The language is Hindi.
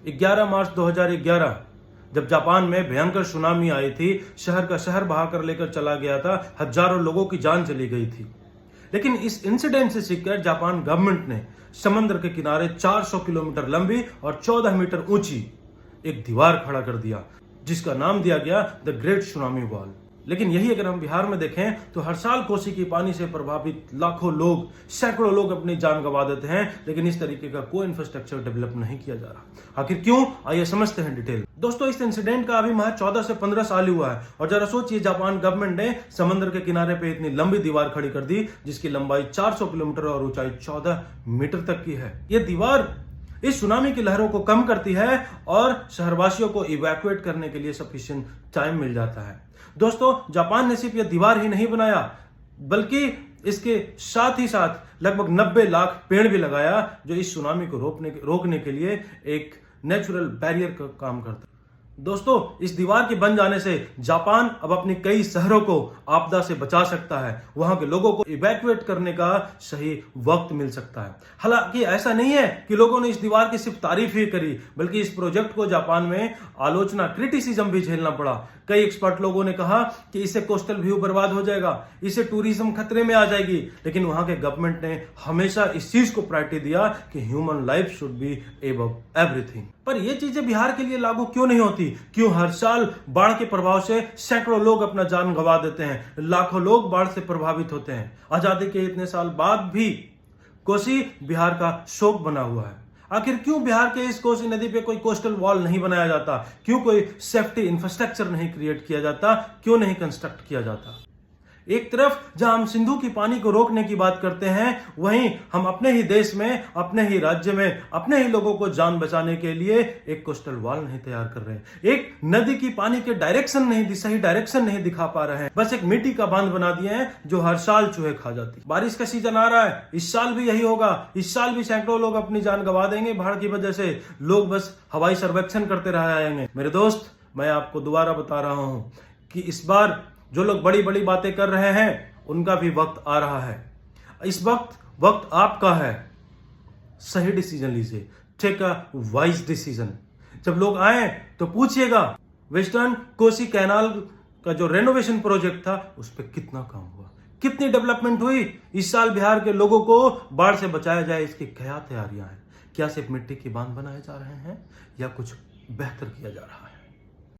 11 मार्च 2011 जब जापान में भयंकर सुनामी आई थी, शहर का शहर बहाकर लेकर चला गया था, हजारों लोगों की जान चली गई थी। लेकिन इस इंसिडेंट से सीखकर जापान गवर्नमेंट ने समुद्र के किनारे 400 किलोमीटर लंबी और 14 मीटर ऊंची एक दीवार खड़ा कर दिया, जिसका नाम दिया गया द ग्रेट सुनामी वॉल। लेकिन यही अगर हम बिहार में देखें तो हर साल कोसी की पानी से प्रभावित लाखों लोग, सैकड़ों लोग अपनी जान गंवा देते हैं, लेकिन इस तरीके का कोई इंफ्रास्ट्रक्चर डेवलप नहीं किया जा रहा। आखिर क्यों, आइए समझते हैं डिटेल। दोस्तों, इस इंसिडेंट का अभी महज 14 से 15 साल हुआ है और जरा सोचिए, जापान गवर्नमेंट ने समुद्र के किनारे पे इतनी लंबी दीवार खड़ी कर दी जिसकी लंबाई 400 किलोमीटर और ऊंचाई 14 मीटर तक की है। यह दीवार इस सुनामी की लहरों को कम करती है और शहरवासियों को इवैक्यूएट करने के लिए सफिशिएंट टाइम मिल जाता है। दोस्तों, जापान ने सिर्फ यह दीवार ही नहीं बनाया, बल्कि इसके साथ ही साथ लगभग 90 लाख पेड़ भी लगाया, जो इस सुनामी को रोकने के लिए एक नेचुरल बैरियर का काम करता है। दोस्तों, इस दीवार के बन जाने से जापान अब अपने कई शहरों को आपदा से बचा सकता है, वहां के लोगों को इवैक्यूएट करने का सही वक्त मिल सकता है। हालांकि ऐसा नहीं है कि लोगों ने इस दीवार की सिर्फ तारीफ ही करी, बल्कि इस प्रोजेक्ट को जापान में आलोचना, क्रिटिसिज्म भी झेलना पड़ा। कई एक्सपर्ट लोगों ने कहा कि इससे कोस्टल व्यू बर्बाद हो जाएगा, इससे टूरिज्म खतरे में आ जाएगी, लेकिन वहां के गवर्नमेंट ने हमेशा इस चीज को प्रायोरिटी दिया कि human life should be above everything. पर ये चीजें बिहार के लिए लागू क्यों नहीं होती? क्यों हर साल बाढ़ के प्रभाव से सैकड़ों लोग अपना जान गंवा देते हैं, लाखों लोग बाढ़ से प्रभावित होते हैं? आजादी के इतने साल बाद भी कोसी बिहार का शोक बना हुआ है। आखिर क्यों बिहार के इस कोसी नदी पे कोई कोस्टल वॉल नहीं बनाया जाता? क्यों कोई सेफ्टी इंफ्रास्ट्रक्चर नहीं क्रिएट किया जाता? क्यों नहीं कंस्ट्रक्ट किया जाता? एक तरफ जहां हम सिंधु की पानी को रोकने की बात करते हैं, वहीं हम अपने ही देश में, अपने ही राज्य में, अपने ही लोगों को जान बचाने के लिए एक कोस्टल वॉल नहीं तैयार कर रहे। एक नदी की पानी के सही डायरेक्शन नहीं दिखा पा रहे हैं। बस एक मिट्टी का बांध बना दिए हैं जो हर साल चूहे खा जाती है। बारिश का सीजन आ रहा है, इस साल भी यही होगा। इस साल भी सैकड़ों लोग अपनी जान गंवा देंगे बाढ़ की वजह से। लोग बस हवाई सर्वेक्षण करते रह जाएंगे। मेरे दोस्त, मैं आपको दोबारा बता रहा हूं कि इस बार जो लोग बड़ी बड़ी बातें कर रहे हैं, उनका भी वक्त आ रहा है। इस वक्त आपका है। सही डिसीजन लीजिए, टेक अ वाइज डिसीजन। जब लोग आए तो पूछिएगा, वेस्टर्न कोसी कैनाल का जो रेनोवेशन प्रोजेक्ट था, उस पर कितना काम हुआ, कितनी डेवलपमेंट हुई? इस साल बिहार के लोगों को बाढ़ से बचाया जाए, इसकी क्या तैयारियां हैं? क्या सिर्फ मिट्टी की बांध बनाए जा रहे हैं या कुछ बेहतर किया जा रहा है?